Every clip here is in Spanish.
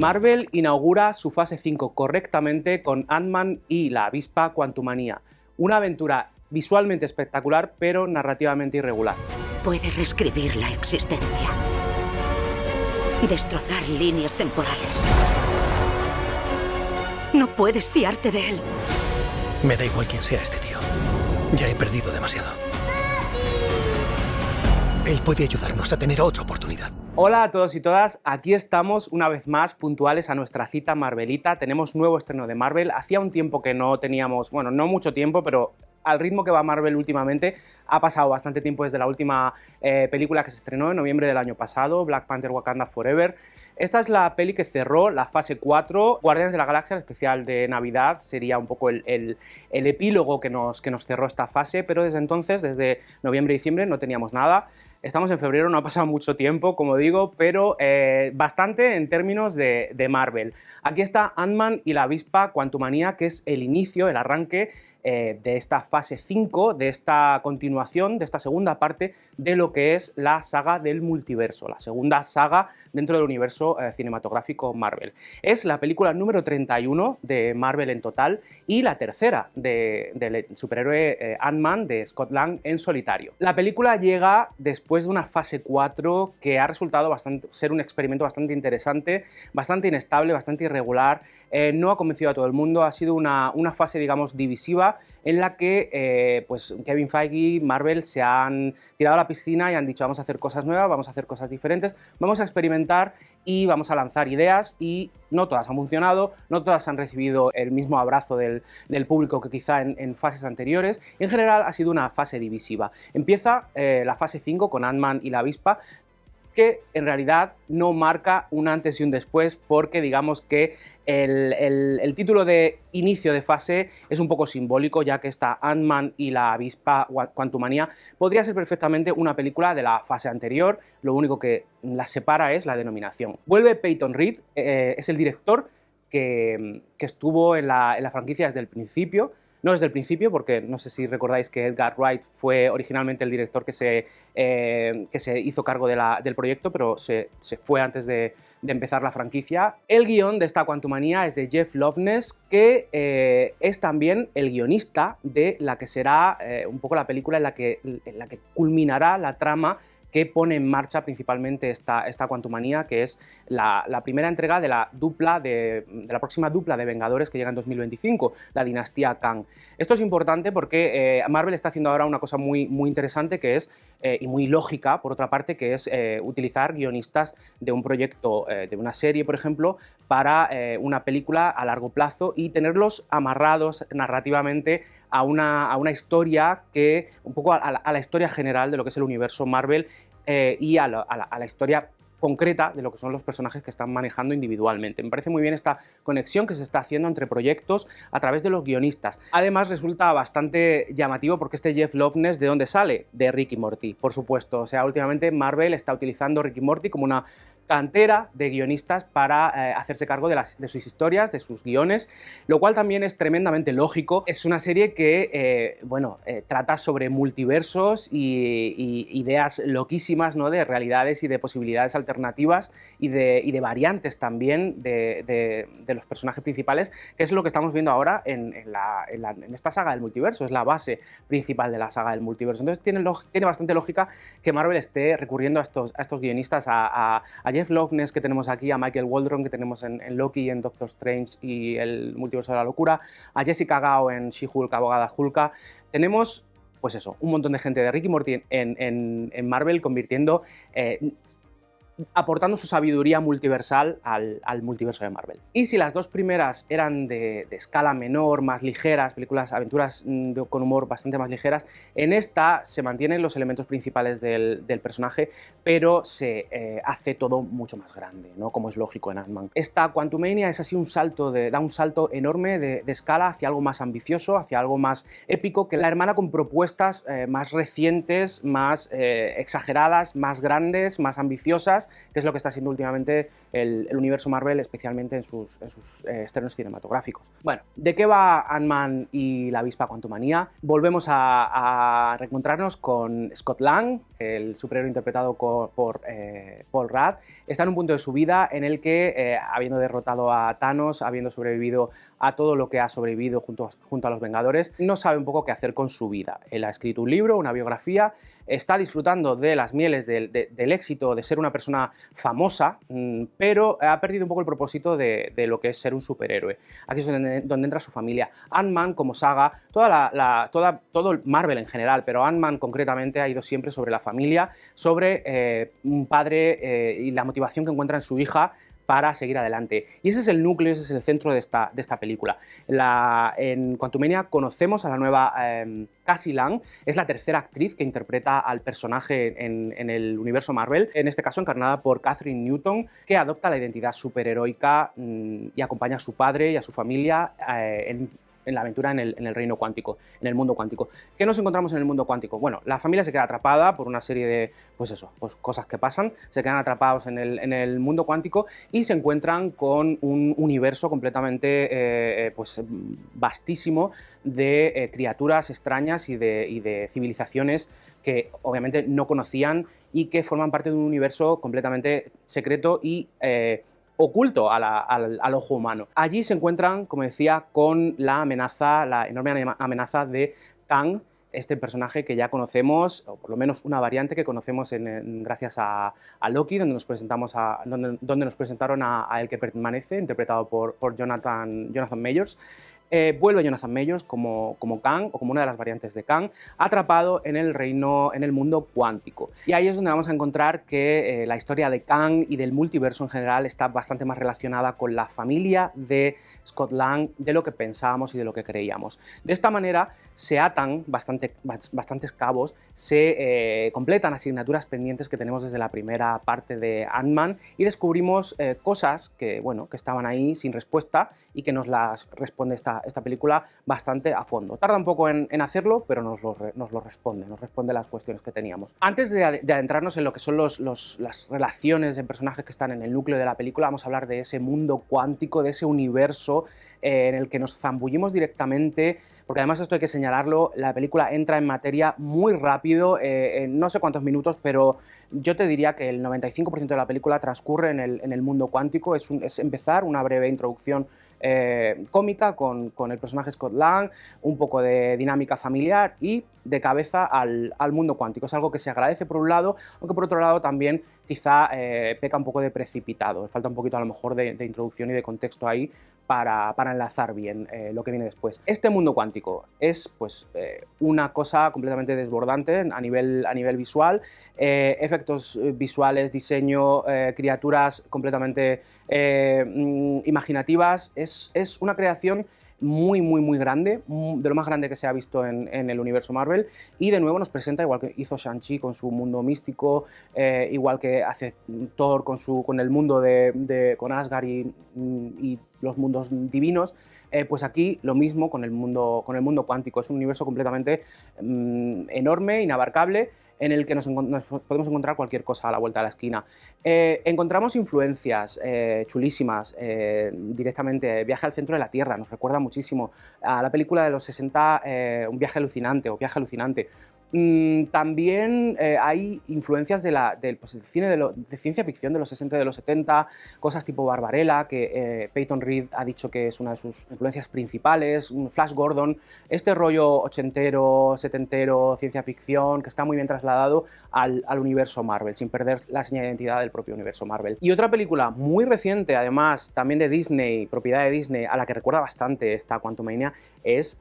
Marvel inaugura su fase 5 correctamente con Ant-Man y la avispa Quantumania, una aventura visualmente espectacular pero narrativamente irregular. Puede reescribir la existencia, destrozar líneas temporales. No puedes fiarte de él. Me da igual quién sea este tío. Ya he perdido demasiado. Él puede ayudarnos a tener otra oportunidad. Hola a todos y todas, aquí estamos una vez más puntuales a nuestra cita Marvelita. Tenemos nuevo estreno de Marvel. Hacía un tiempo que no teníamos, bueno, no mucho tiempo, pero al ritmo que va Marvel últimamente, ha pasado bastante tiempo desde la última película que se estrenó en noviembre del año pasado, Black Panther: Wakanda Forever. Esta es la peli que cerró la fase 4, Guardianes de la Galaxia, el especial de Navidad, sería un poco el epílogo que nos cerró esta fase, pero desde entonces, desde noviembre y diciembre, no teníamos nada. Estamos en febrero, no ha pasado mucho tiempo, como digo, pero bastante en términos de Marvel. Aquí está Ant-Man y la avispa Quantumania, que es el inicio, el arranque de esta fase 5, de esta continuación, de esta segunda parte de lo que es la saga del multiverso, la segunda saga dentro del universo cinematográfico Marvel. Es la película número 31 de Marvel en total y la tercera del superhéroe Ant-Man de Scott Lang en solitario. La película llega después de una fase 4 que ha resultado ser un experimento bastante interesante, bastante inestable, bastante irregular. No ha convencido a todo el mundo, ha sido una fase, digamos, divisiva en la que pues Kevin Feige y Marvel se han tirado a la piscina y han dicho vamos a hacer cosas nuevas, vamos a hacer cosas diferentes, vamos a experimentar y vamos a lanzar ideas, y no todas han funcionado, no todas han recibido el mismo abrazo del público que quizá en fases anteriores. En general ha sido una fase divisiva. Empieza la fase 5 con Ant-Man y la avispa, que en realidad no marca un antes y un después, porque digamos que el título de inicio de fase es un poco simbólico, ya que está Ant-Man y la avispa Quantumania podría ser perfectamente una película de la fase anterior, lo único que las separa es la denominación. Vuelve Peyton Reed, es el director que estuvo en la franquicia desde el principio. No desde el principio, porque no sé si recordáis que Edgar Wright fue originalmente el director que se hizo cargo del proyecto, pero se fue antes de empezar la franquicia. El guión de esta Quantumania es de Jeff Loveness, que es también el guionista de la que será un poco la película en la que culminará la trama que pone en marcha principalmente esta Quantumania, que es la primera entrega de la próxima dupla de Vengadores que llega en 2025, la dinastía Kang. Esto es importante porque Marvel está haciendo ahora una cosa muy, muy interesante, que es, y muy lógica, por otra parte, que es utilizar guionistas de un proyecto, de una serie, por ejemplo, para una película a largo plazo y tenerlos amarrados narrativamente a una historia que, un poco a la historia general de lo que es el universo Marvel, y a la historia concreta de lo que son los personajes que están manejando individualmente. Me parece muy bien esta conexión que se está haciendo entre proyectos a través de los guionistas. Además, resulta bastante llamativo porque este Jeff Loveness, ¿de dónde sale? De Rick y Morty, por supuesto. O sea, últimamente Marvel está utilizando Rick y Morty como una cantera de guionistas para hacerse cargo de sus historias, de sus guiones, lo cual también es tremendamente lógico. Es una serie que trata sobre multiversos y ideas loquísimas, ¿no?, de realidades y de posibilidades alternativas y de variantes también de los personajes principales, que es lo que estamos viendo ahora en esta saga del multiverso. Es la base principal de la saga del multiverso. Entonces tiene bastante lógica que Marvel esté recurriendo a estos guionistas, a Jeff Loveness, que tenemos aquí, a Michael Waldron, que tenemos en Loki, en Doctor Strange y el multiverso de la locura, a Jessica Gao en She-Hulk, abogada Hulka. Tenemos, pues eso, un montón de gente de Rick y Morty en Marvel aportando su sabiduría multiversal al multiverso de Marvel. Y si las dos primeras eran de escala menor, más ligeras, aventuras con humor bastante más ligeras, en esta se mantienen los elementos principales del personaje, pero se hace todo mucho más grande, ¿no?, como es lógico en Ant-Man. Esta Quantumania es así da un salto enorme de escala hacia algo más ambicioso, hacia algo más épico, que la hermana con propuestas más recientes, más exageradas, más grandes, más ambiciosas, franquicias, que es lo que está siendo últimamente el universo Marvel, especialmente en sus estrenos cinematográficos. Bueno, ¿de qué va Ant-Man y la avispa Quantumania? Volvemos a reencontrarnos con Scott Lang, el superhéroe interpretado por Paul Rudd. Está en un punto de su vida en el que, habiendo derrotado a Thanos, habiendo sobrevivido a todo lo que ha sobrevivido junto a los Vengadores, no sabe un poco qué hacer con su vida. Él ha escrito un libro, una biografía, está disfrutando de las mieles del éxito, de ser una persona famosa, pero ha perdido un poco el propósito de lo que es ser un superhéroe. Aquí es donde entra su familia. Ant-Man como saga, todo Marvel en general, pero Ant-Man concretamente ha ido siempre sobre la familia, sobre un padre y la motivación que encuentra en su hija para seguir adelante. Y ese es el núcleo, ese es el centro de esta película. En Quantumania conocemos a la nueva Cassie Lang, es la tercera actriz que interpreta al personaje en el universo Marvel, en este caso encarnada por Katherine Newton, que adopta la identidad superheroica y acompaña a su padre y a su familia en la aventura en el reino cuántico, en el mundo cuántico. ¿Qué nos encontramos en el mundo cuántico? Bueno, la familia se queda atrapada por una serie de cosas que pasan, se quedan atrapados en el mundo cuántico y se encuentran con un universo completamente vastísimo de criaturas extrañas y de civilizaciones que obviamente no conocían y que forman parte de un universo completamente secreto y oculto al ojo humano. Allí se encuentran, como decía, con la enorme amenaza de Kang, este personaje que ya conocemos, o por lo menos una variante que conocemos gracias a Loki, donde nos presentaron a El que permanece, interpretado por Jonathan Majors. Vuelve Jonathan Majors como Kang, o como una de las variantes de Kang, atrapado en el mundo cuántico. Y ahí es donde vamos a encontrar que la historia de Kang y del multiverso en general está bastante más relacionada con la familia de Scott Lang de lo que pensábamos y de lo que creíamos. De esta manera se atan bastantes cabos, se completan asignaturas pendientes que tenemos desde la primera parte de Ant-Man y descubrimos cosas que estaban ahí sin respuesta y que nos las responde esta película bastante a fondo. Tarda un poco en hacerlo, pero nos lo responde las cuestiones que teníamos. Antes de adentrarnos en lo que son las relaciones de personajes que están en el núcleo de la película, vamos a hablar de ese mundo cuántico, de ese universo en el que nos zambullimos directamente, porque además esto hay que señalarlo, la película entra en materia muy rápido, en no sé cuántos minutos, pero yo te diría que el 95% de la película transcurre en el mundo cuántico, es empezar una breve introducción cómica con el personaje Scott Lang, un poco de dinámica familiar y de cabeza al mundo cuántico. Es algo que se agradece por un lado, aunque por otro lado también quizá peca un poco de precipitado. Falta un poquito a lo mejor de introducción y de contexto ahí para enlazar bien lo que viene después. Este mundo cuántico es una cosa completamente desbordante a nivel visual, efectos visuales, diseño, criaturas completamente imaginativas. Es una creación muy grande, de lo más grande que se ha visto en el universo Marvel, y de nuevo nos presenta, igual que hizo Shang-Chi con su mundo místico, igual que hace Thor con el mundo con Asgard y los mundos divinos, pues aquí lo mismo con el mundo cuántico. Es un universo completamente enorme, inabarcable, en el que nos podemos encontrar cualquier cosa a la vuelta de la esquina. Encontramos influencias chulísimas, directamente. Viaje al centro de la Tierra, nos recuerda muchísimo a la película de los 60, Un viaje alucinante o Viaje alucinante. También hay influencias del cine de ciencia ficción de los 60 y de los 70, cosas tipo Barbarella, que Peyton Reed ha dicho que es una de sus influencias principales, Flash Gordon, este rollo ochentero, setentero, ciencia ficción, que está muy bien trasladado al universo Marvel, sin perder la señal de identidad del propio universo Marvel. Y otra película muy reciente, además, también de Disney, propiedad de Disney, a la que recuerda bastante esta Quantumania, es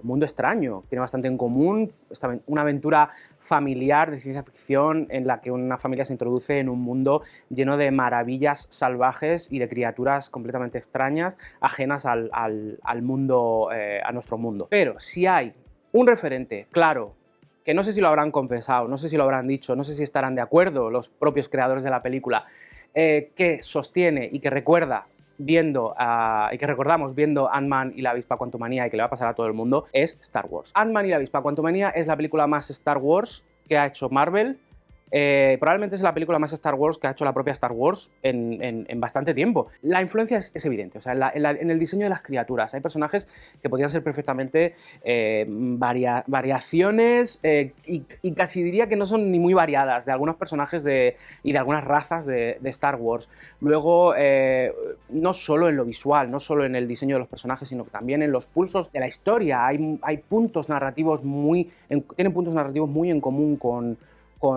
Mundo Extraño. Tiene bastante en común, una aventura familiar de ciencia ficción en la que una familia se introduce en un mundo lleno de maravillas salvajes y de criaturas completamente extrañas, ajenas al mundo, a nuestro mundo. Pero si hay un referente claro, que no sé si lo habrán confesado, no sé si lo habrán dicho, no sé si estarán de acuerdo los propios creadores de la película, que sostiene y que recuerda y que recordamos viendo Ant-Man y la avispa Quantumania y que le va a pasar a todo el mundo, es Star Wars. Ant-Man y la avispa Quantumania es la película más Star Wars que ha hecho Marvel Probablemente es la película más Star Wars que ha hecho la propia Star Wars en bastante tiempo. La influencia es evidente, o sea, en el diseño de las criaturas. Hay personajes que podrían ser perfectamente variaciones y casi diría que no son ni muy variadas de algunos personajes y de algunas razas de Star Wars. Luego, no solo en lo visual, no solo en el diseño de los personajes, sino que también en los pulsos de la historia. Hay puntos narrativos tienen puntos narrativos muy en común con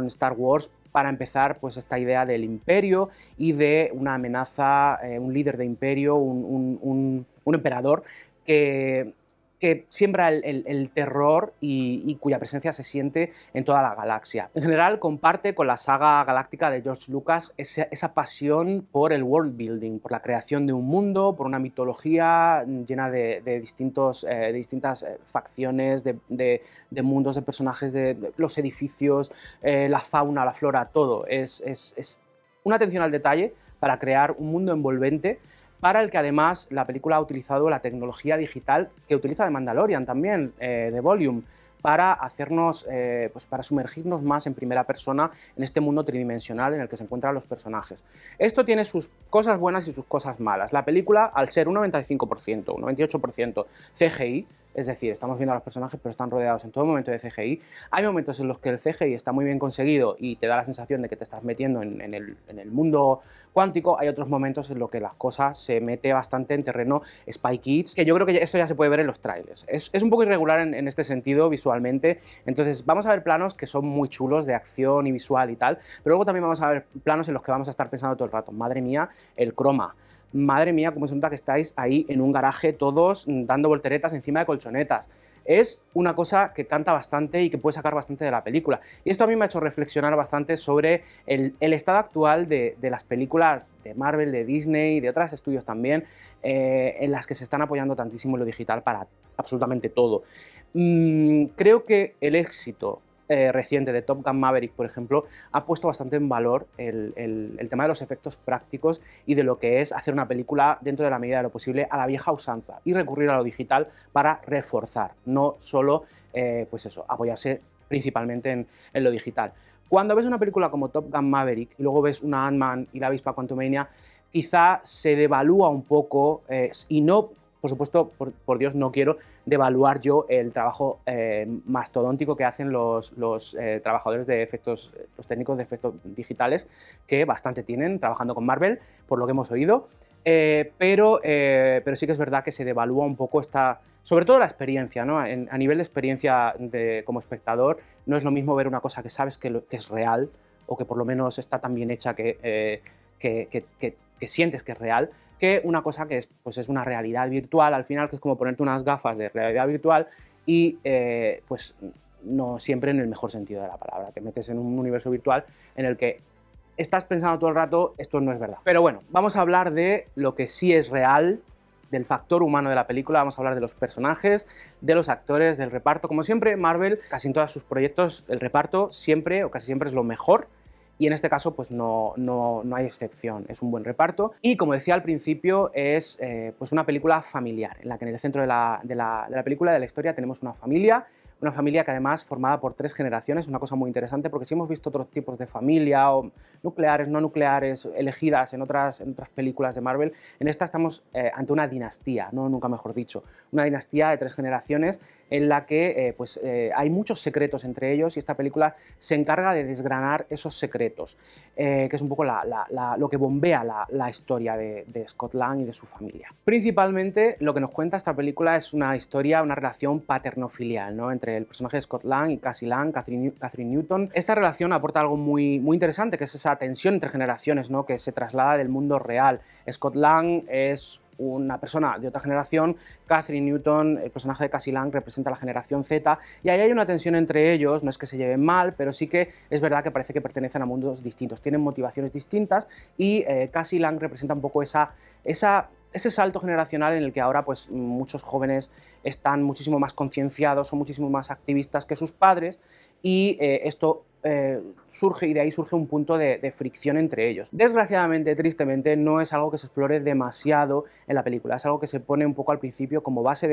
Star Wars. Para empezar, pues esta idea del imperio y de una amenaza, un líder de imperio, un emperador que siembra el terror y cuya presencia se siente en toda la galaxia. En general, comparte con la saga galáctica de George Lucas esa pasión por el world building, por la creación de un mundo, por una mitología llena de distintas facciones, de mundos, de personajes, de los edificios, la fauna, la flora, todo. Es una atención al detalle para crear un mundo envolvente, para el que además la película ha utilizado la tecnología digital que utiliza The Mandalorian también, de Volume, para hacernos, para sumergirnos más en primera persona en este mundo tridimensional en el que se encuentran los personajes. Esto tiene sus cosas buenas y sus cosas malas. La película, al ser un 95%, un 98% CGI, es decir, estamos viendo a los personajes pero están rodeados en todo momento de CGI, hay momentos en los que el CGI está muy bien conseguido y te da la sensación de que te estás metiendo en el mundo cuántico. Hay otros momentos en los que las cosas se mete bastante en terreno Spy Kids, que yo creo que eso ya se puede ver en los trailers. Es un poco irregular en este sentido visualmente. Entonces vamos a ver planos que son muy chulos de acción y visual y tal, pero luego también vamos a ver planos en los que vamos a estar pensando todo el rato, madre mía, el croma. Madre mía, cómo se nota que estáis ahí en un garaje todos dando volteretas encima de colchonetas. Es una cosa que canta bastante y que puede sacar bastante de la película. Y esto a mí me ha hecho reflexionar bastante sobre el estado actual de las películas de Marvel, de Disney y de otros estudios también, en las que se están apoyando tantísimo en lo digital para absolutamente todo. Creo que el éxito reciente de Top Gun Maverick, por ejemplo, ha puesto bastante en valor el tema de los efectos prácticos y de lo que es hacer una película dentro de la medida de lo posible a la vieja usanza y recurrir a lo digital para reforzar, no solo pues eso, apoyarse principalmente en lo digital. Cuando ves una película como Top Gun Maverick y luego ves una Ant-Man y la avispa Quantumania, quizá se devalúa un poco y no... Por supuesto, por Dios, no quiero devaluar yo el trabajo mastodóntico que hacen los trabajadores de efectos, los técnicos de efectos digitales, que bastante tienen trabajando con Marvel, por lo que hemos oído, pero sí que es verdad que se devalúa un poco sobre todo la experiencia, ¿no? A nivel de experiencia como espectador, no es lo mismo ver una cosa que sabes que es real, o que por lo menos está tan bien hecha que sientes que es real, que una cosa que es una realidad virtual, al final, que es como ponerte unas gafas de realidad virtual y pues no siempre en el mejor sentido de la palabra. Te metes en un universo virtual en el que estás pensando todo el rato, esto no es verdad. Pero bueno, vamos a hablar de lo que sí es real, del factor humano de la película, vamos a hablar de los personajes, de los actores, del reparto. Como siempre, Marvel, casi en todos sus proyectos, el reparto siempre o casi siempre es lo mejor. Y en este caso, pues no hay excepción, es un buen reparto. Y como decía al principio, es pues una película familiar, en la que en el centro de la película, de la historia, tenemos una familia que además formada por 3 generaciones, una cosa muy interesante, porque si hemos visto otros tipos de familia, o nucleares, no nucleares, elegidas en otras películas de Marvel, en esta estamos ante una dinastía, ¿no? Nunca mejor dicho, una dinastía de 3 generaciones en la que hay muchos secretos entre ellos y esta película se encarga de desgranar esos secretos, que es un poco lo que bombea la historia de Scott Lang y de su familia. Principalmente lo que nos cuenta esta película es una historia, una relación paterno-filial, ¿no? Entre el personaje de Scott Lang y Cassie Lang, Catherine Newton. Esta relación aporta algo muy, muy interesante, que es esa tensión entre generaciones, ¿no? Que se traslada del mundo real. Scott Lang es una persona de otra generación, Catherine Newton, el personaje de Cassie Lang, representa la generación Z, y ahí hay una tensión entre ellos, no es que se lleven mal, pero sí que es verdad que parece que pertenecen a mundos distintos, tienen motivaciones distintas, y Cassie Lang representa un poco ese salto generacional en el que ahora pues muchos jóvenes están muchísimo más concienciados, son muchísimo más activistas que sus padres, y esto surge, y de ahí surge un punto de fricción entre ellos. Desgraciadamente, tristemente, no es algo que se explore demasiado en la película, es algo que se pone un poco al principio como base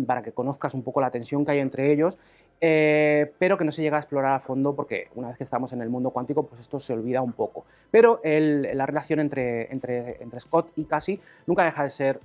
para que conozcas un poco la tensión que hay entre ellos, pero que no se llega a explorar a fondo porque una vez que estamos en el mundo cuántico, pues esto se olvida un poco. Pero la relación entre Scott y Cassie nunca deja de ser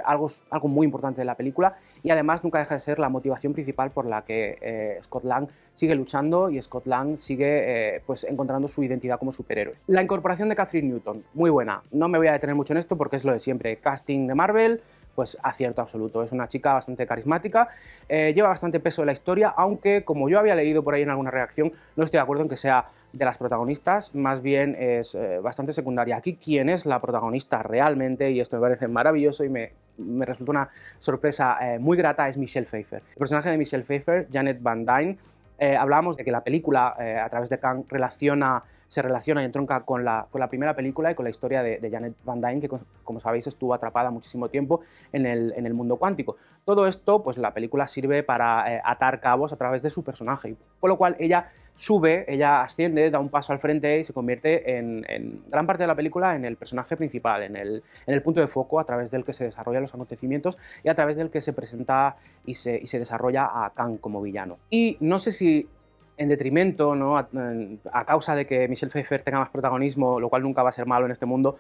algo muy importante de la película, y además nunca deja de ser la motivación principal por la que Scott Lang sigue luchando y Scott Lang sigue pues encontrando su identidad como superhéroe. La incorporación de Kathryn Newton, muy buena. No me voy a detener mucho en esto porque es lo de siempre. Casting de Marvel, pues acierto absoluto. Es una chica bastante carismática, lleva bastante peso en la historia, aunque como yo había leído por ahí en alguna reacción, no estoy de acuerdo en que sea de las protagonistas, más bien es bastante secundaria. Aquí quien es la protagonista realmente, y esto me parece maravilloso y me resulta una sorpresa muy grata, es Michelle Pfeiffer. El personaje de Michelle Pfeiffer, Janet Van Dyne, hablábamos de que la película, a través de Kang, se relaciona y entronca con la primera película y con la historia de Janet Van Dyne, que como sabéis estuvo atrapada muchísimo tiempo en el mundo cuántico. Todo esto, pues la película sirve para atar cabos a través de su personaje, con lo cual ella asciende, da un paso al frente y se convierte en gran parte de la película en el personaje principal, en el punto de foco a través del que se desarrollan los acontecimientos y a través del que se presenta y se desarrolla a Kang como villano. Y no sé si en detrimento, ¿no? a causa de que Michelle Pfeiffer tenga más protagonismo, lo cual nunca va a ser malo en este mundo,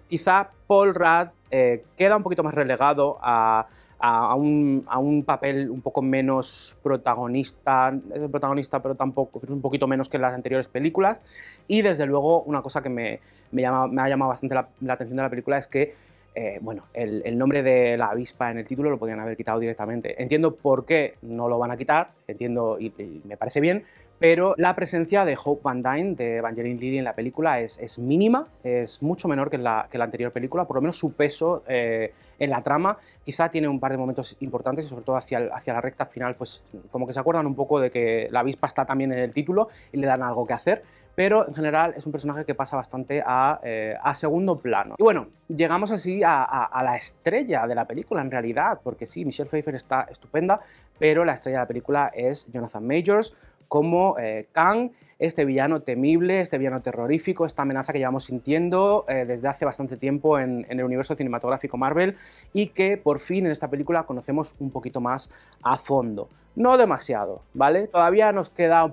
quizá Paul Rudd queda un poquito más relegado a un papel un poco menos protagonista, es el protagonista pero tampoco, es un poquito menos que en las anteriores películas. Y desde luego una cosa que me ha llamado bastante la atención de la película es que bueno, el nombre de la avispa en el título lo podían haber quitado directamente. Entiendo por qué no lo van a quitar, entiendo y me parece bien, pero la presencia de Hope Van Dyne, de Evangeline Lilly en la película es mínima, es mucho menor que la anterior película, por lo menos su peso en la trama quizá tiene un par de momentos importantes, y sobre todo hacia la recta final, pues como que se acuerdan un poco de que la avispa está también en el título y le dan algo que hacer, pero en general es un personaje que pasa bastante a segundo plano. Y bueno, llegamos así a la estrella de la película en realidad, porque sí, Michelle Pfeiffer está estupenda, pero la estrella de la película es Jonathan Majors como Kang, este villano temible, este villano terrorífico, esta amenaza que llevamos sintiendo desde hace bastante tiempo en el universo cinematográfico Marvel, y que por fin en esta película conocemos un poquito más a fondo. No demasiado, ¿vale? Todavía nos queda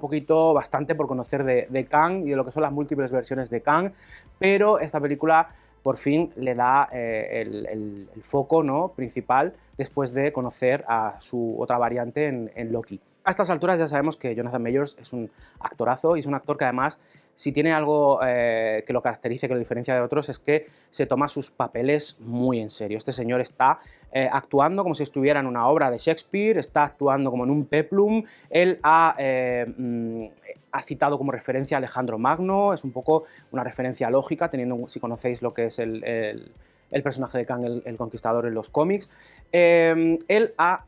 bastante por conocer de Kang y de lo que son las múltiples versiones de Kang, pero esta película por fin le da el foco, ¿no?, principal después de conocer a su otra variante en Loki. A estas alturas ya sabemos que Jonathan Majors es un actorazo, y es un actor que además, si tiene algo que lo caracterice, que lo diferencia de otros, es que se toma sus papeles muy en serio. Este señor está actuando como si estuviera en una obra de Shakespeare, está actuando como en un peplum. Él ha citado como referencia a Alejandro Magno, es un poco una referencia lógica, si conocéis lo que es el personaje de Kang el Conquistador en los cómics. Él ha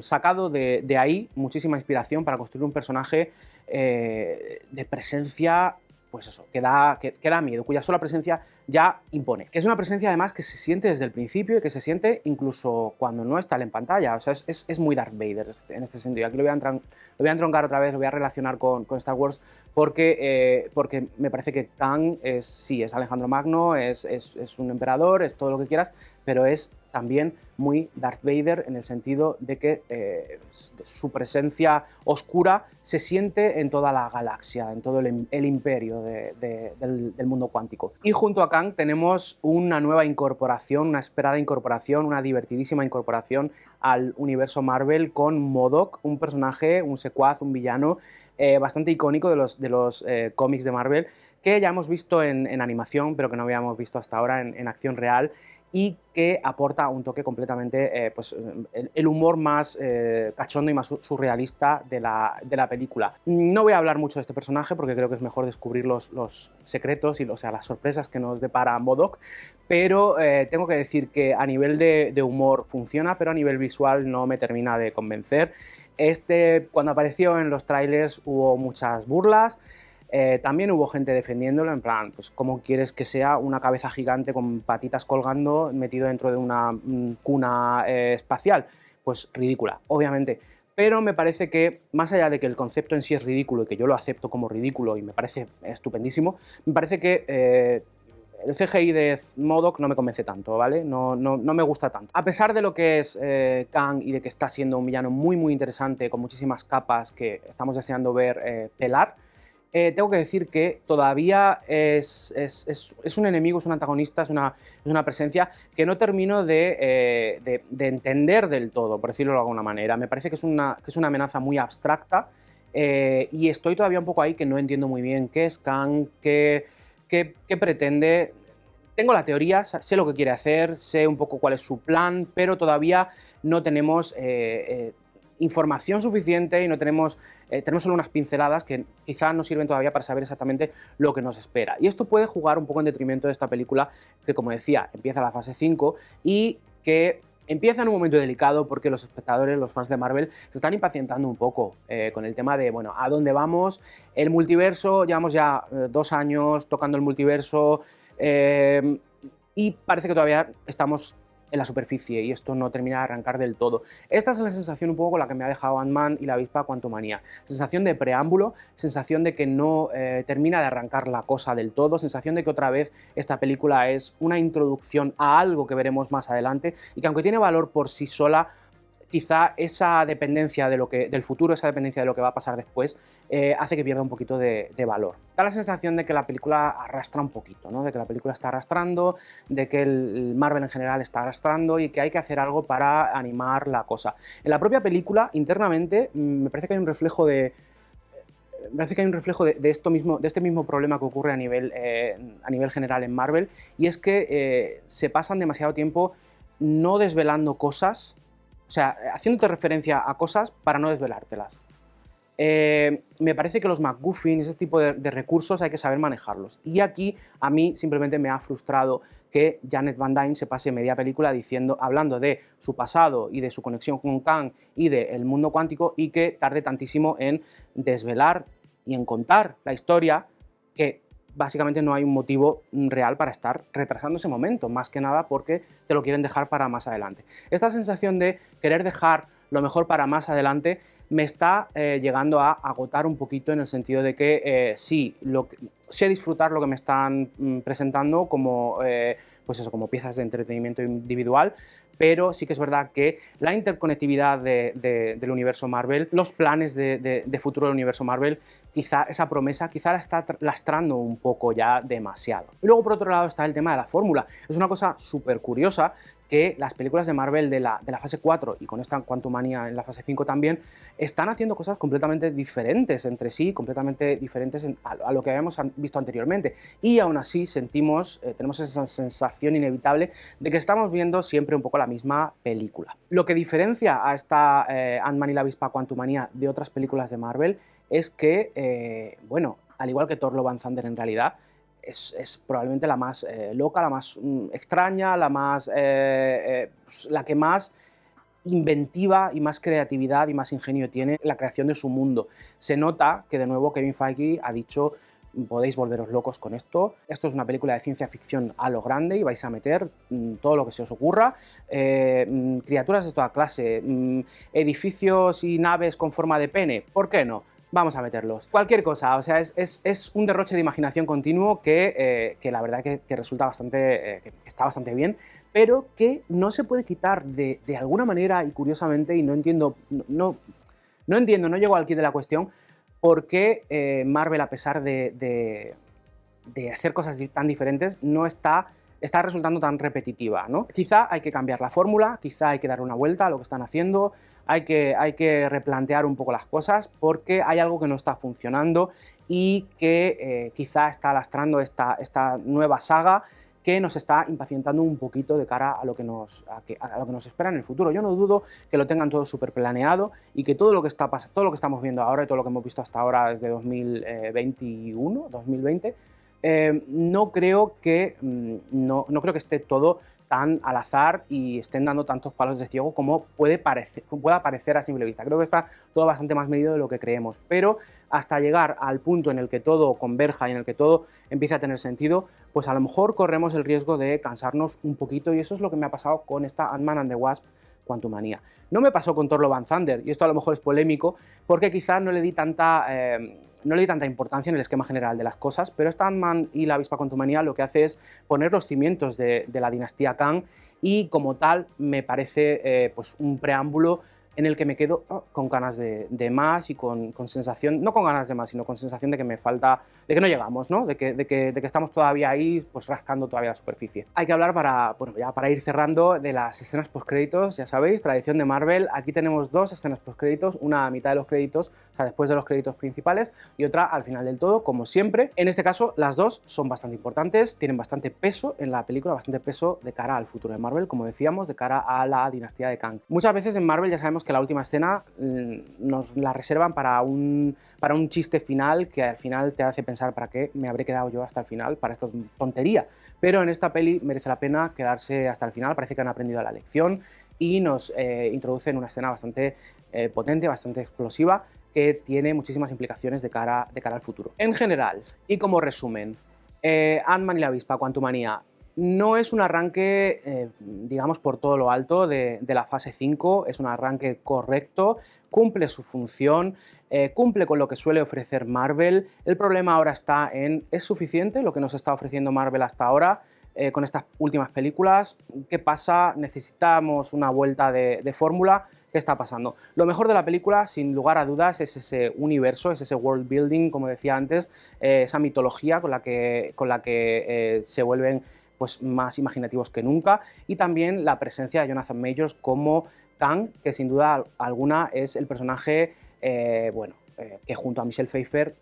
sacado de ahí muchísima inspiración para construir un personaje de presencia, pues eso, que da miedo, cuya sola presencia ya impone. Que es una presencia además que se siente desde el principio y que se siente incluso cuando no está él en pantalla. O sea, es muy Darth Vader en este sentido. Aquí lo voy a entroncar otra vez, lo voy a relacionar con Star Wars porque me parece que Kang es Alejandro Magno, es un emperador, es todo lo que quieras, pero es también muy Darth Vader en el sentido de que su presencia oscura se siente en toda la galaxia, en todo el imperio del mundo cuántico. Y junto a Kang tenemos una nueva incorporación, una esperada incorporación, una divertidísima incorporación al universo Marvel con MODOK, un personaje, un secuaz, un villano bastante icónico de los cómics de Marvel, que ya hemos visto en animación, pero que no habíamos visto hasta ahora en acción real, y que aporta un toque completamente, el humor más cachondo y más surrealista de la película. No voy a hablar mucho de este personaje porque creo que es mejor descubrir los secretos y las sorpresas que nos depara MODOK, pero tengo que decir que a nivel de humor funciona, pero a nivel visual no me termina de convencer. Cuando apareció en los trailers hubo muchas burlas. También hubo gente defendiéndolo, en plan, pues ¿cómo quieres que sea una cabeza gigante con patitas colgando metido dentro de una cuna espacial? Pues ridícula, obviamente. pero me parece que, más allá de que el concepto en sí es ridículo y que yo lo acepto como ridículo y me parece estupendísimo, me parece que el CGI de MODOK no me convence tanto, ¿vale? No me gusta tanto. A pesar de lo que es Kang y de que está siendo un villano muy interesante, con muchísimas capas que estamos deseando ver pelar, tengo que decir que todavía es un enemigo, es un antagonista, es una presencia que no termino de entender del todo, por decirlo de alguna manera. Me parece que es una amenaza muy abstracta y estoy todavía un poco ahí que no entiendo muy bien qué es Kang, qué pretende. Tengo la teoría, sé lo que quiere hacer, sé un poco cuál es su plan, pero todavía no tenemos información suficiente y no tenemos solo unas pinceladas que quizá no sirven todavía para saber exactamente lo que nos espera. Y esto puede jugar un poco en detrimento de esta película que, como decía, empieza la fase 5 y que empieza en un momento delicado porque los espectadores, los fans de Marvel, se están impacientando un poco con el tema de, bueno, ¿a dónde vamos? El multiverso, llevamos ya 2 años tocando el multiverso y parece que todavía estamos en la superficie y esto no termina de arrancar del todo. Esta es la sensación un poco con la que me ha dejado Ant-Man y la avispa Quantumania. Sensación de preámbulo, sensación de que no termina de arrancar la cosa del todo, sensación de que otra vez esta película es una introducción a algo que veremos más adelante y que aunque tiene valor por sí sola, quizá esa dependencia del futuro, esa dependencia de lo que va a pasar después, hace que pierda un poquito de valor. Da la sensación de que la película arrastra un poquito, ¿no? De que la película está arrastrando, de que el Marvel en general está arrastrando y que hay que hacer algo para animar la cosa. En la propia película, internamente, me parece que hay un reflejo de este mismo problema que ocurre a nivel general en Marvel, y es que se pasan demasiado tiempo no desvelando cosas, o sea, haciéndote referencia a cosas para no desvelártelas. Me parece que los MacGuffin, ese tipo de recursos, hay que saber manejarlos. Y aquí a mí simplemente me ha frustrado que Janet Van Dyne se pase media película hablando de su pasado y de su conexión con Kang y del mundo cuántico y que tarde tantísimo en desvelar y en contar la historia, que básicamente no hay un motivo real para estar retrasando ese momento, más que nada porque te lo quieren dejar para más adelante. Esta sensación de querer dejar lo mejor para más adelante me está llegando a agotar un poquito, en el sentido de que sí, sé disfrutar lo que me están presentando como, pues eso, como piezas de entretenimiento individual, pero sí que es verdad que la interconectividad del universo Marvel, los planes de futuro del universo Marvel, quizá esa promesa, quizá la está lastrando un poco ya demasiado. Y luego, por otro lado, está el tema de la fórmula. Es una cosa súper curiosa que las películas de Marvel de la fase 4 y con esta Quantumania en la fase 5 también están haciendo cosas completamente diferentes entre sí, completamente diferentes a lo que habíamos visto anteriormente, y aún así tenemos esa sensación inevitable de que estamos viendo siempre un poco la misma película. Lo que diferencia a esta Ant-Man y la avispa Quantumania de otras películas de Marvel es que, bueno, al igual que Thor Love and Thunder en realidad, es probablemente la más loca, la más extraña, la que más inventiva y más creatividad y más ingenio tiene la creación de su mundo. Se nota que de nuevo Kevin Feige ha dicho: podéis volveros locos con esto es una película de ciencia ficción a lo grande y vais a meter todo lo que se os ocurra, criaturas de toda clase, edificios y naves con forma de pene, ¿por qué no? Vamos a meterlos. Cualquier cosa, o sea, es un derroche de imaginación continuo que la verdad que resulta bastante, que está bastante bien, pero que no se puede quitar de alguna manera, y curiosamente, y no entiendo, no llego al quid de la cuestión, por qué Marvel, a pesar de hacer cosas tan diferentes, no está resultando tan repetitiva, ¿no? Quizá hay que cambiar la fórmula, quizá hay que dar una vuelta a lo que están haciendo, hay que replantear un poco las cosas, porque hay algo que no está funcionando y que quizá está lastrando esta nueva saga, que nos está impacientando un poquito de cara a lo que nos espera en el futuro. Yo no dudo que lo tengan todo súper planeado y que todo lo que estamos viendo ahora y todo lo que hemos visto hasta ahora desde 2021, 2020, no creo que esté todo tan al azar y estén dando tantos palos de ciego como pueda parecer a simple vista. Creo que está todo bastante más medido de lo que creemos, pero hasta llegar al punto en el que todo converja y en el que todo empiece a tener sentido, pues a lo mejor corremos el riesgo de cansarnos un poquito, y eso es lo que me ha pasado con esta Ant-Man and the Wasp Quantumania. No me pasó con Thor Love and Thunder, y esto a lo mejor es polémico, porque quizás no le di tanta importancia en el esquema general de las cosas, pero esta Ant-Man y la avispa Quantumania lo que hace es poner los cimientos de la dinastía Kang, y como tal me parece pues un preámbulo en el que me quedo con ganas de más y con sensación, no con ganas de más, sino con sensación de que me falta, de que no llegamos, ¿no? De que estamos todavía ahí, pues rascando todavía la superficie. Hay que hablar para ir cerrando de las escenas postcréditos, ya sabéis, tradición de Marvel. Aquí tenemos dos escenas postcréditos, una a mitad de los créditos, o sea, después de los créditos principales, y otra al final del todo, como siempre. En este caso, las dos son bastante importantes, tienen bastante peso en la película, bastante peso de cara al futuro de Marvel, como decíamos, de cara a la dinastía de Kang. Muchas veces en Marvel ya sabemos que la última escena nos la reservan para un chiste final que al final te hace pensar ¿para qué me habré quedado yo hasta el final? Para esta tontería. Pero en esta peli merece la pena quedarse hasta el final, parece que han aprendido la lección y nos introducen una escena bastante potente, bastante explosiva, que tiene muchísimas implicaciones de cara al futuro. En general, y como resumen, Ant-Man y la avispa Quantumania no es un arranque, digamos, por todo lo alto de la fase 5, es un arranque correcto, cumple su función, cumple con lo que suele ofrecer Marvel. El problema ahora está en, ¿es suficiente lo que nos está ofreciendo Marvel hasta ahora con estas últimas películas? ¿Qué pasa? ¿Necesitamos una vuelta de fórmula? ¿Qué está pasando? Lo mejor de la película, sin lugar a dudas, es ese universo, es ese world building, como decía antes, esa mitología con la que se vuelven pues más imaginativos que nunca, y también la presencia de Jonathan Majors como Kang, que sin duda alguna es el personaje que junto a Michelle Pfeiffer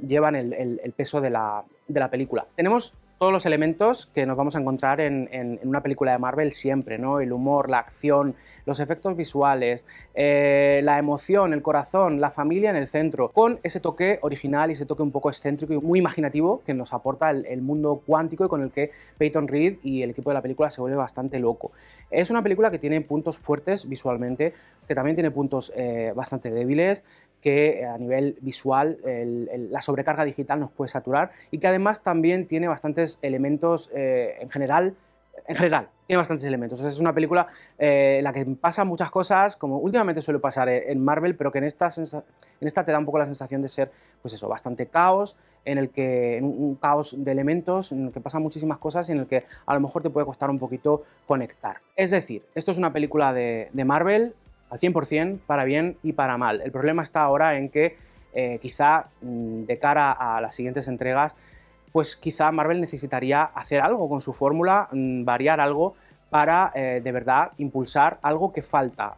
llevan el peso de la película. Tenemos todos los elementos que nos vamos a encontrar en una película de Marvel siempre, ¿no? El humor, la acción, los efectos visuales, la emoción, el corazón, la familia en el centro, con ese toque original y ese toque un poco excéntrico y muy imaginativo que nos aporta el mundo cuántico y con el que Peyton Reed y el equipo de la película se vuelve bastante loco. Es una película que tiene puntos fuertes visualmente, que también tiene puntos bastante débiles, que a nivel visual la sobrecarga digital nos puede saturar, y que además también tiene bastantes elementos en general, tiene bastantes elementos. Es una película en la que pasan muchas cosas, como últimamente suele pasar en Marvel, pero que en esta te da un poco la sensación de ser, pues eso, bastante caos, en un caos de elementos, en el que pasan muchísimas cosas y en el que a lo mejor te puede costar un poquito conectar. Es decir, esto es una película de Marvel al 100%, para bien y para mal. El problema está ahora en que quizá de cara a las siguientes entregas, pues quizá Marvel necesitaría hacer algo con su fórmula, variar algo para de verdad impulsar algo que falta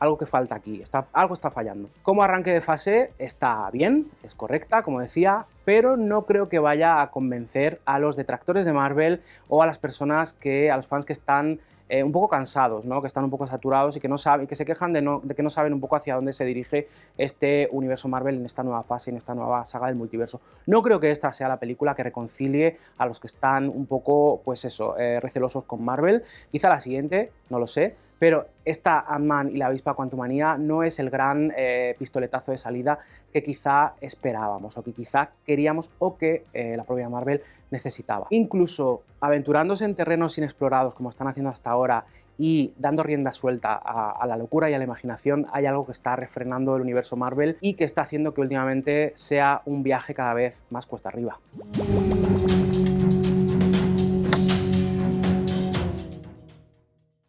aquí, algo está fallando. Como arranque de fase está bien, es correcta, como decía, pero no creo que vaya a convencer a los detractores de Marvel o a las personas a los fans que están un poco cansados, ¿no? Que están un poco saturados y que no saben, que se quejan de que no saben un poco hacia dónde se dirige este universo Marvel en esta nueva fase, en esta nueva saga del multiverso. No creo que esta sea la película que reconcilie a los que están un poco, pues eso, recelosos con Marvel. Quizá la siguiente, no lo sé, pero esta Ant-Man y la avispa Quantumania no es el gran pistoletazo de salida que quizá esperábamos, o que quizá queríamos, o que la propia Marvel necesitaba. Incluso aventurándose en terrenos inexplorados como están haciendo hasta ahora y dando rienda suelta a la locura y a la imaginación, hay algo que está refrenando el universo Marvel y que está haciendo que últimamente sea un viaje cada vez más cuesta arriba.